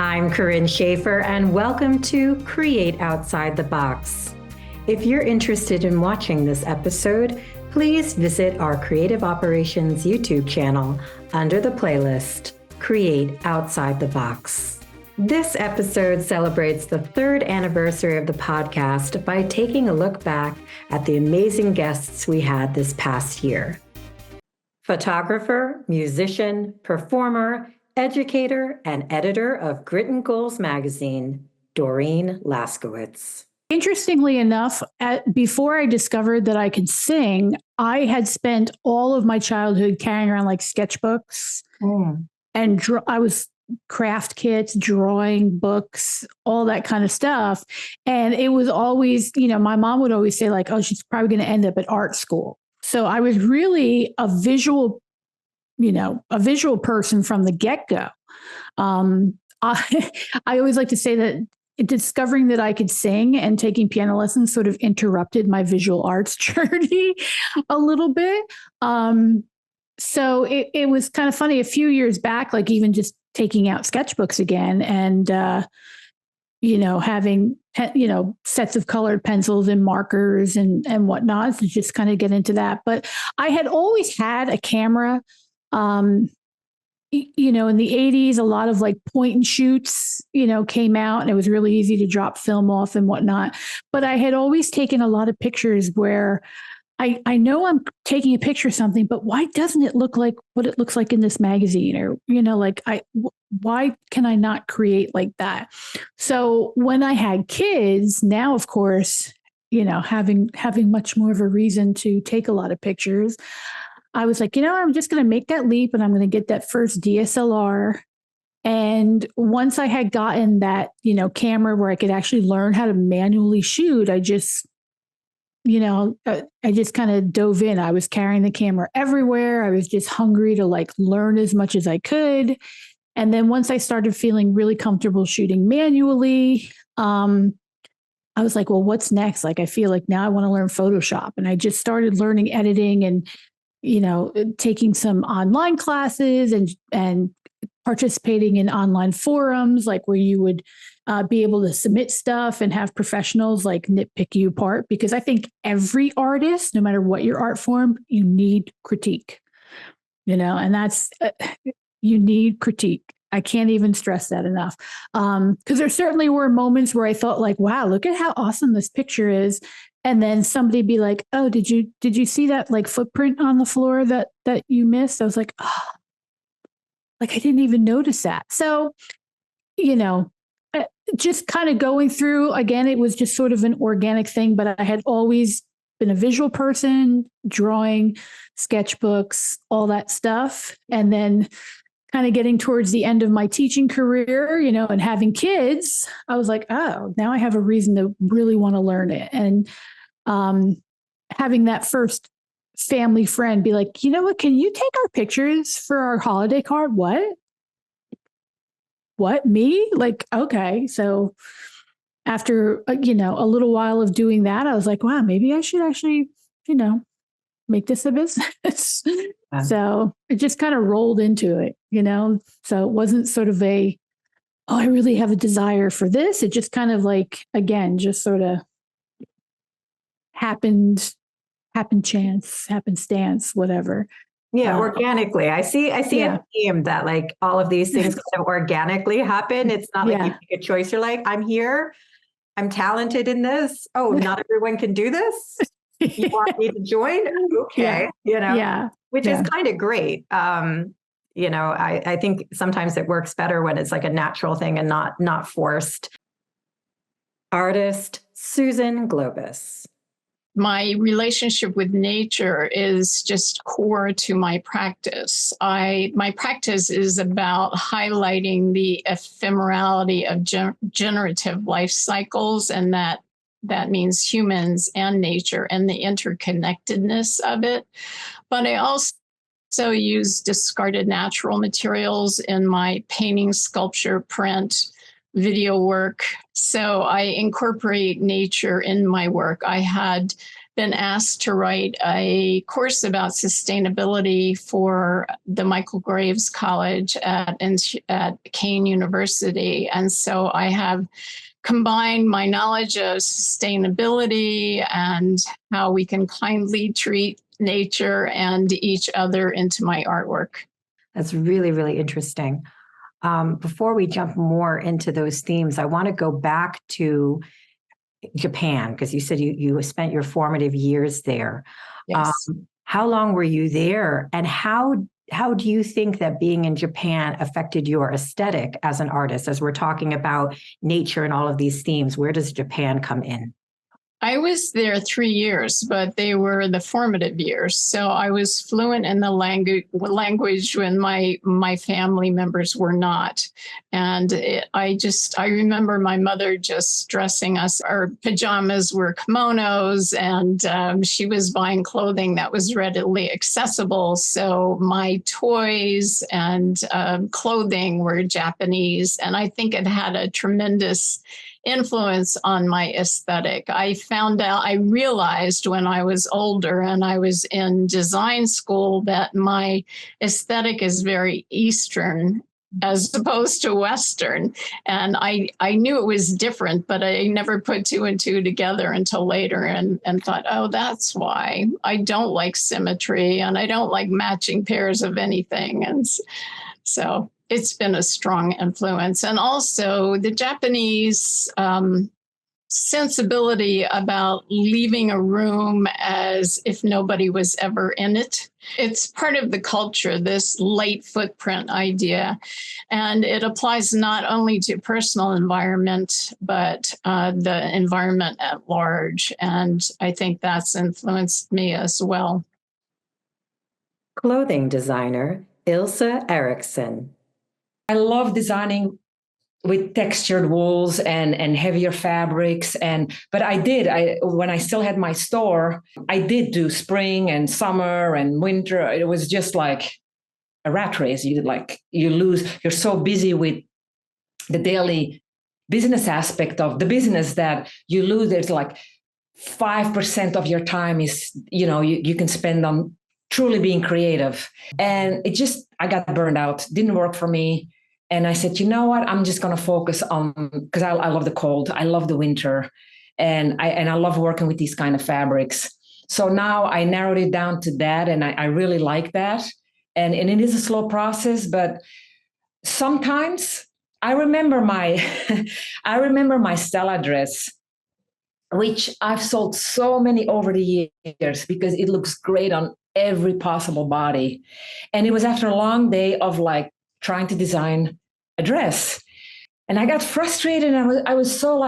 I'm Corinne Schaefer, and welcome to Create Outside the Box. If you're interested in watching this episode, please visit our Creative Operations YouTube channel under the playlist Create Outside the Box. This episode celebrates the third anniversary of the podcast by taking a look back at the amazing guests we had this past year. Photographer, musician, performer, educator, and editor of Grit and Goals magazine, Doreen Laskowitz. Interestingly enough, before I discovered that I could sing, I had spent all of my childhood carrying around like sketchbooks and I was craft kits, drawing books, all that kind of stuff. And it was always, my mom would always say like, oh, she's probably going to end up at art school. So I was really a visual person from the get-go. I always like to say that discovering that I could sing and taking piano lessons sort of interrupted my visual arts journey a little bit. So it was kind of funny a few years back, like even just taking out sketchbooks again and, having, sets of colored pencils and markers and whatnot to just kind of get into that. But I had always had a camera. In the 80s, a lot of like point and shoots, came out and it was really easy to drop film off and whatnot. But I had always taken a lot of pictures where I know I'm taking a picture of something, but why doesn't it look like what it looks like in this magazine? Or, why can I not create like that? So when I had kids, now, of course, having much more of a reason to take a lot of pictures, I was like, I'm just going to make that leap and I'm going to get that first DSLR. And once I had gotten that, camera where I could actually learn how to manually shoot, I just kind of dove in. I was carrying the camera everywhere. I was just hungry to like learn as much as I could. And then once I started feeling really comfortable shooting manually, I was like, well, what's next? Like, I feel like now I want to learn Photoshop. And I just started learning editing and taking some online classes and participating in online forums, like where you would be able to submit stuff and have professionals like nitpick you apart. Because I think every artist, no matter what your art form, you need critique, and that's, you need critique. I can't even stress that enough. Because there certainly were moments where I thought like, wow, look at how awesome this picture is. And then somebody be like, oh, did you see that like footprint on the floor that you missed? I was like, oh, like I didn't even notice that. So, just kind of going through, again, it was just sort of an organic thing, but I had always been a visual person, drawing, sketchbooks, all that stuff. And then kind of getting towards the end of my teaching career, and having kids, I was like, oh, now I have a reason to really want to learn it. And having that first family friend be like, you know what, can you take our pictures for our holiday card? What, me? Like, okay. So after, a little while of doing that, I was like, wow, maybe I should actually, make this a business. So it just kind of rolled into it, so it wasn't sort of I really have a desire for this. It just kind of like, again, just sort of happenstance, whatever. Yeah, organically. I see a theme that like all of these things kind of organically happen. It's not like you make a choice. You're like, I'm here. I'm talented in this. Oh, not everyone can do this. You want me to join? Okay. Which is kind of great. I think sometimes it works better when it's like a natural thing and not forced. Artist Susan Globus. My relationship with nature is just core to my practice. My practice is about highlighting the ephemerality of generative life cycles, and that means humans and nature and the interconnectedness of it. But I also use discarded natural materials in my painting, sculpture, print, video work. So I incorporate nature in my work. I had been asked to write a course about sustainability for the Michael Graves College at Kean University. And so I have combined my knowledge of sustainability and how we can kindly treat nature and each other into my artwork. That's really, really interesting. Before we jump more into those themes, I want to go back to Japan, because you said you spent your formative years there. Yes. How long were you there, and how do you think that being in Japan affected your aesthetic as an artist? As we're talking about nature and all of these themes, where does Japan come in? I was there 3 years, but they were the formative years. So I was fluent in the language when my family members were not. And I remember my mother just dressing us. Our pajamas were kimonos, and she was buying clothing that was readily accessible. So my toys and clothing were Japanese. And I think it had a tremendous influence on my aesthetic. I realized when I was older and I was in design school that my aesthetic is very Eastern as opposed to Western. And I knew it was different, but I never put two and two together until later and thought, oh, that's why. I don't like symmetry and I don't like matching pairs of anything. And so it's been a strong influence. And also the Japanese sensibility about leaving a room as if nobody was ever in it. It's part of the culture, this light footprint idea. And it applies not only to personal environment, but the environment at large. And I think that's influenced me as well. Clothing designer Ilse Eriksson. I love designing with textured wools and heavier fabrics. But when I still had my store, I did do spring and summer and winter. It was just like a rat race. You're so busy with the daily business aspect of the business that you lose. There's like 5% of your time is, you can spend on truly being creative. And I got burned out. Didn't work for me. And I said, you know what? I'm just going to focus on, because I love the cold. I love the winter. And I love working with these kind of fabrics. So now I narrowed it down to that. And I really like that. And it is a slow process, but sometimes I remember my Stella dress, which I've sold so many over the years because it looks great on every possible body. And it was after a long day of trying to design a dress. And I got frustrated and I was so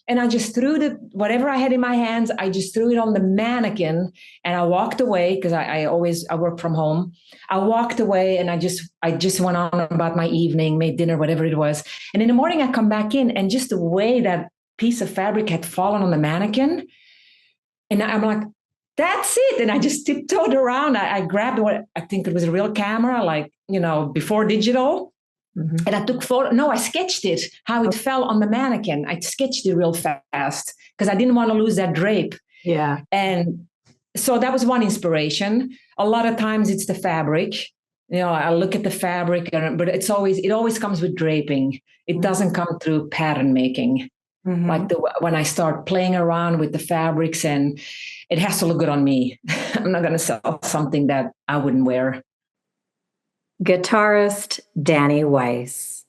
and I just threw whatever I had in my hands, I just threw it on the mannequin and I walked away because I work from home. I walked away and I just went on about my evening, made dinner, whatever it was. And in the morning I come back in and just the way that piece of fabric had fallen on the mannequin. And I'm like, that's it. And I just tiptoed around. I grabbed what I think it was a real camera, before digital. Mm-hmm. And I took photo. No, I sketched it, how it fell on the mannequin. I sketched it real fast because I didn't want to lose that drape. Yeah. And so that was one inspiration. A lot of times it's the fabric. I look at the fabric, but it always comes with draping. It doesn't come through pattern making. Mm-hmm. When I start playing around with the fabrics, and it has to look good on me. I'm not going to sell something that I wouldn't wear. Guitarist Danny Weiss.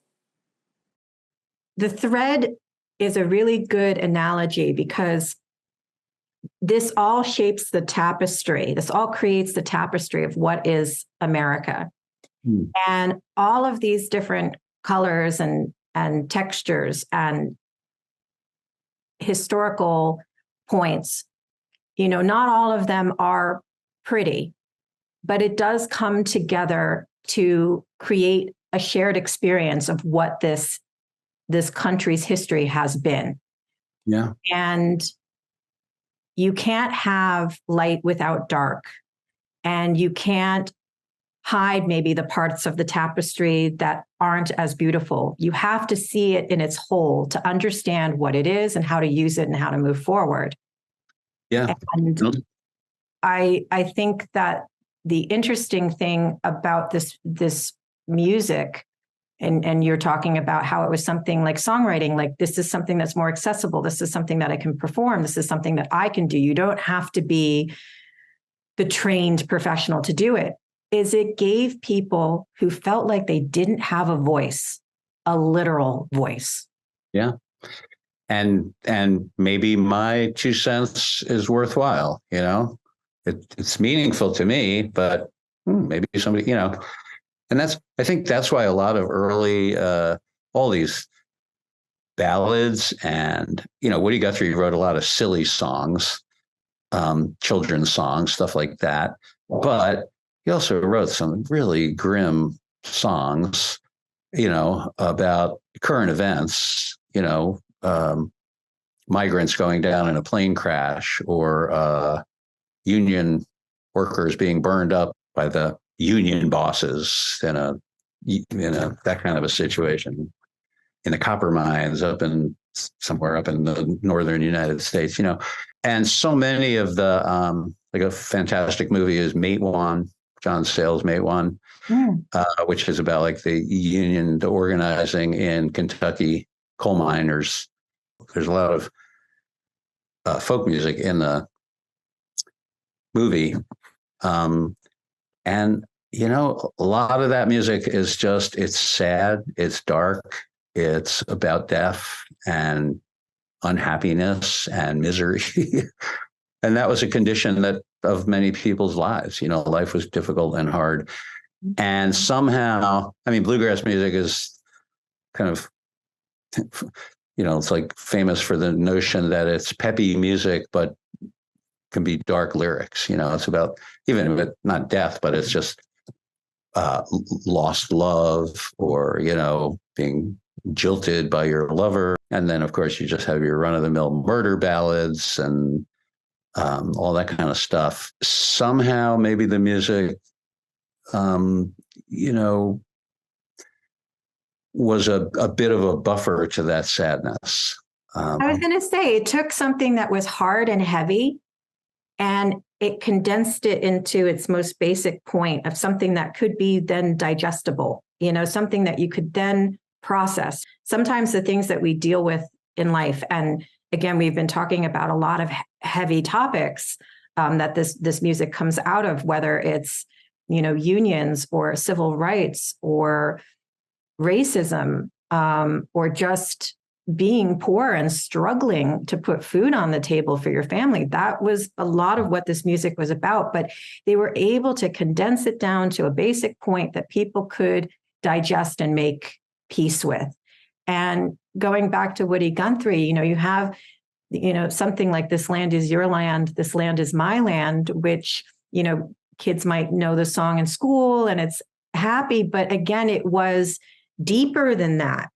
The thread is a really good analogy because this all shapes the tapestry. This all creates the tapestry of what is America. Mm. And all of these different colors and textures and historical points, not all of them are pretty, but it does come together to create a shared experience of what this country's history has been. Yeah. And you can't have light without dark, and you can't hide maybe the parts of the tapestry that aren't as beautiful. You have to see it in its whole to understand what it is and how to use it and how to move forward. Yeah. And I think that the interesting thing about this music, and you're talking about how it was something like songwriting, like this is something that's more accessible. This is something that I can perform. This is something that I can do. You don't have to be the trained professional to do it. Is it gave people who felt like they didn't have a voice, a literal voice. Yeah. And maybe my 2 cents is worthwhile, it's meaningful to me, but maybe somebody, and I think that's why a lot of early, all these ballads and, Woody Guthrie wrote a lot of silly songs, children's songs, stuff like that. But he also wrote some really grim songs, about current events, migrants going down in a plane crash, or union workers being burned up by the union bosses in a that kind of a situation, in the copper mines somewhere up in the northern United States, and so many of the like a fantastic movie is Matewan, John Sayles' Matewan, which is about like the organizing in Kentucky coal miners. There's a lot of folk music in the movie. And, a lot of that music is it's sad, it's dark, it's about death and unhappiness and misery. And that was a condition of many people's lives. Life was difficult and hard. And somehow, bluegrass music is kind of, it's like famous for the notion that it's peppy music, but can be dark lyrics. It's about, even if it's not death, but it's just lost love, or, being jilted by your lover. And then, of course, you just have your run-of-the-mill murder ballads and all that kind of stuff. Somehow, maybe the music, was a bit of a buffer to that sadness. I was going to say, it took something that was hard and heavy, and it condensed it into its most basic point of something that could be then digestible, something that you could then process. Sometimes the things that we deal with in life, and again, we've been talking about a lot of heavy topics that this music comes out of, whether it's, unions or civil rights or racism, or just being poor and struggling to put food on the table for your family. That was a lot of what this music was about, but they were able to condense it down to a basic point that people could digest and make peace with. And going back to Woody Guthrie, you have, something like "This land is your land, this land is my land," which, kids might know the song in school and it's happy, but again, it was deeper than that.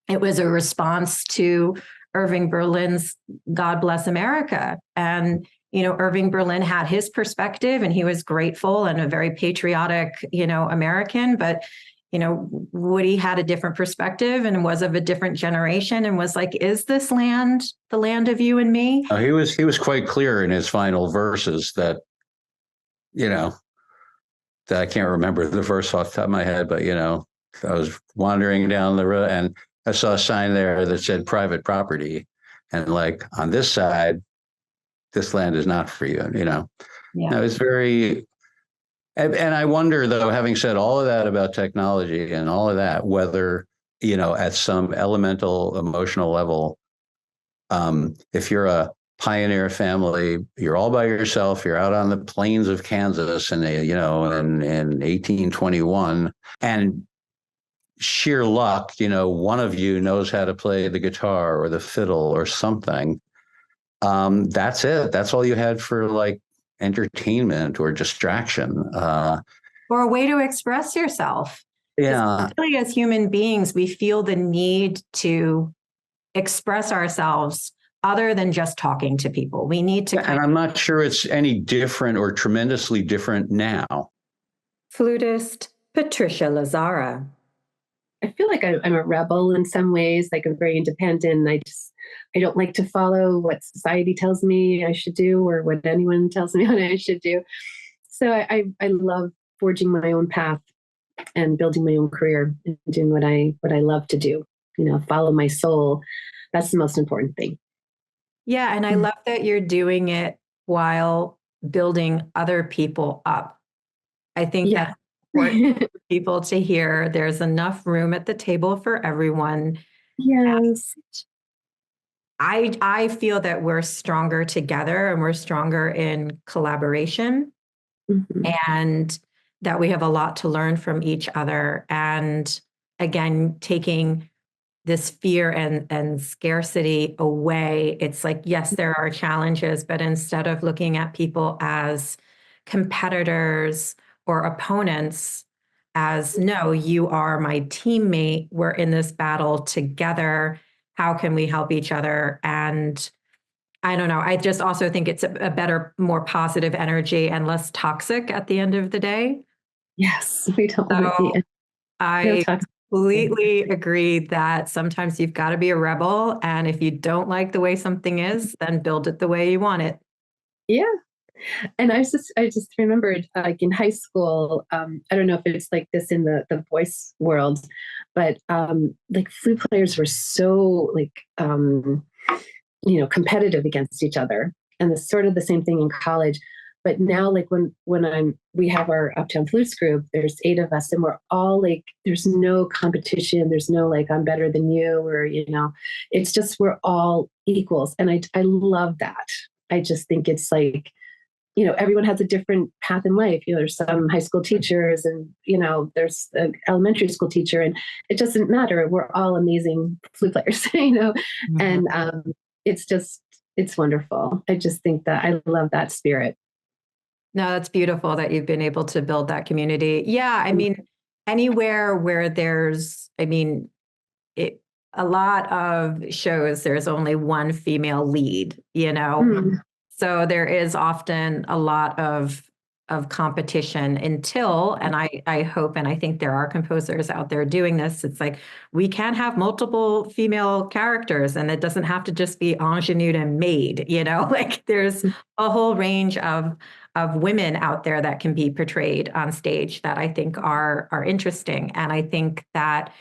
It was a response to Irving Berlin's "God Bless America." And, Irving Berlin had his perspective and he was grateful and a very patriotic, American, but, Woody had a different perspective and was of a different generation and was like, is this land the land of you and me? He was quite clear in his final verses that, that I can't remember the verse off the top of my head, but, I was wandering down the road and I saw a sign there that said private property. And like, on this side, this land is not for you, Yeah. It was very, and I wonder, though, having said all of that about technology and all of that, whether, at some elemental emotional level, if you're a pioneer family, you're all by yourself, you're out on the plains of Kansas and, in 1821, and sheer luck, one of you knows how to play the guitar or the fiddle or something. That's it. That's all you had for like entertainment or distraction. Or a way to express yourself. Yeah. Especially as human beings, we feel the need to express ourselves other than just talking to people. We need to. And I'm not sure it's any different or tremendously different now. Flutist Patricia Lazara. I feel like I'm a rebel in some ways, like I'm very independent. I just I don't like to follow what society tells me I should do or what anyone tells me what I should do. So I love forging my own path and building my own career and doing what I love to do. Follow my soul. That's the most important thing. Yeah, and I love that you're doing it while building other people up. I think Yeah. that's important for people to hear. There's enough room at the table for everyone. Yes. I feel that we're stronger together and we're stronger in collaboration, and that we have a lot to learn from each other. And again, taking this fear and scarcity away, it's like, yes, there are challenges, but instead of looking at people as competitors or opponents, as no, you are my teammate, we're in this battle together. How can we help each other? And I don't know. I just also think it's a better, more positive energy and less toxic at the end of the day. Yes. We don't want to be. I completely agree that sometimes you've got to be a rebel. And if you don't like the way something is, then build it the way you want it. Yeah. And I just remembered, like in high school, I don't know if it's like this in the voice world, but like flute players were so like, competitive against each other. And it's sort of the same thing in college. But now, like when we have our Uptown Flutes group, there's 8 of us, and we're all like, there's no competition. There's no like, I'm better than you, or it's just we're all equals, and I love that. I just think it's like, everyone has a different path in life. There's some high school teachers, and there's an elementary school teacher, and it doesn't matter. We're all amazing flute players, and it's wonderful. I just think that I love that spirit. No, that's beautiful that you've been able to build that community. Yeah, I mean, anywhere where there's, a lot of shows, there's only one female lead, So there is often a lot of competition until, and I hope, and I think there are composers out there doing this. It's like, we can have multiple female characters, and it doesn't have to just be ingenue and maid, like there's a whole range of women out there that can be portrayed on stage that I think are interesting. And I think that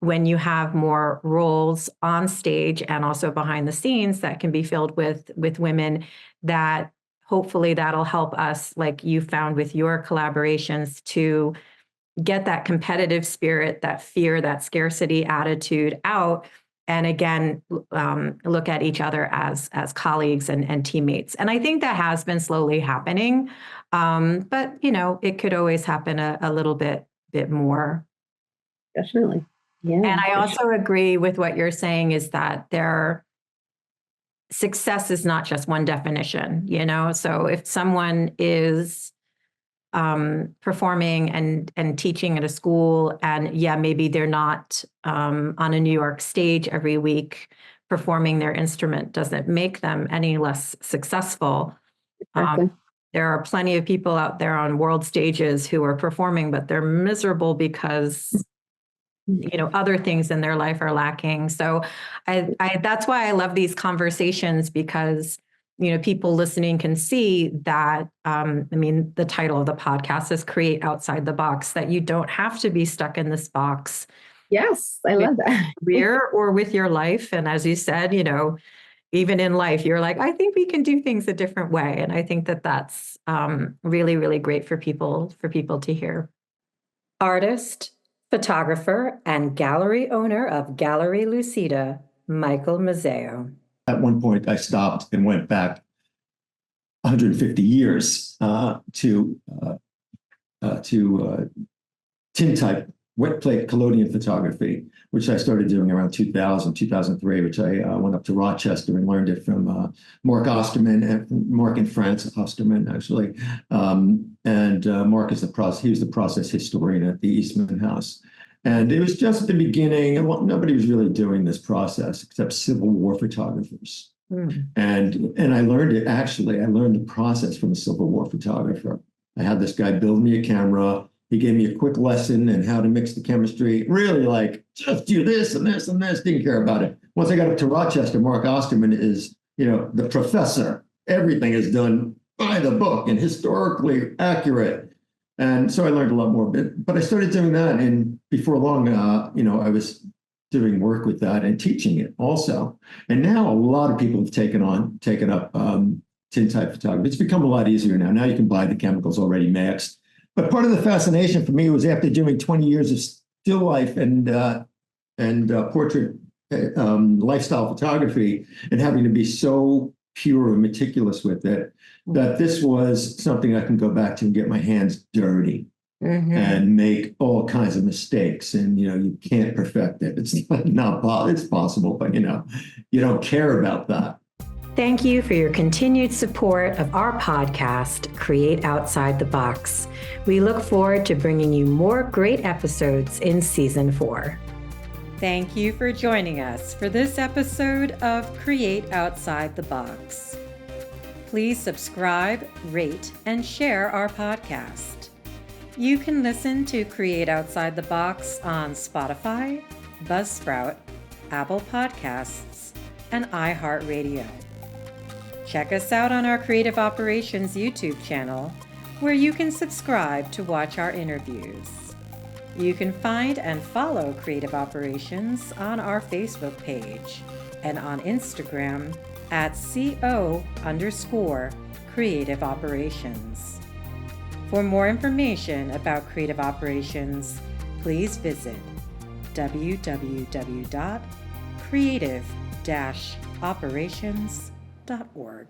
when you have more roles on stage and also behind the scenes that can be filled with women, that hopefully that'll help us, like you found with your collaborations, to get that competitive spirit, that fear, that scarcity attitude out. And again, look at each other as colleagues and teammates. And I think that has been slowly happening. But, it could always happen a little bit more. Definitely. Yeah. And I also agree with what you're saying, is that success is not just one definition, So if someone is performing and teaching at a school, and maybe they're not on a New York stage every week performing their instrument, doesn't make them any less successful. Exactly. There are plenty of people out there on world stages who are performing, but they're miserable because other things in their life are lacking. So I that's why I love these conversations, because people listening can see that, the title of the podcast is Create Outside the Box, that you don't have to be stuck in this box. Yes, I love that. Career or with your life. And as you said, even in life, you're like, I think we can do things a different way. And I think that that's really, really great for people to hear. Artist, photographer, and gallery owner of Gallery Lucida, Michael Mazzeo. At one point, I stopped and went back 150 years to tintype, wet plate collodion photography, which I started doing around 2000, 2003, which I went up to Rochester and learned it from Mark Osterman, and Mark and Franz Osterman, actually. Mark is he was the process historian at the Eastman House. And it was just the beginning, and nobody was really doing this process except Civil War photographers. And I learned it, actually, I learned the process from a Civil War photographer. I had this guy build me a camera. He gave me a quick lesson in how to mix the chemistry, really like, just do this and this and this, didn't care about it. once I got up to Rochester, Mark Osterman is, the professor. Everything is done by the book and historically accurate. And so I learned a lot more. But I started doing that, and before long, I was doing work with that and teaching it also. And now a lot of people have taken up tintype photography. It's become a lot easier now. Now you can buy the chemicals already mixed. But part of the fascination for me was after doing 20 years of still life and portrait lifestyle photography, and having to be so pure and meticulous with it, that this was something I can go back to and get my hands dirty and make all kinds of mistakes. And, you can't perfect it. It's it's possible, but, you don't care about that. Thank you for your continued support of our podcast, Create Outside the Box. We look forward to bringing you more great episodes in Season 4. Thank you for joining us for this episode of Create Outside the Box. Please subscribe, rate, and share our podcast. You can listen to Create Outside the Box on Spotify, Buzzsprout, Apple Podcasts, and iHeartRadio. Check us out on our Creative Operations YouTube channel, where you can subscribe to watch our interviews. You can find and follow Creative Operations on our Facebook page and on Instagram at @CO_Creative Operations. For more information about Creative Operations, please visit www.creative-operations.org.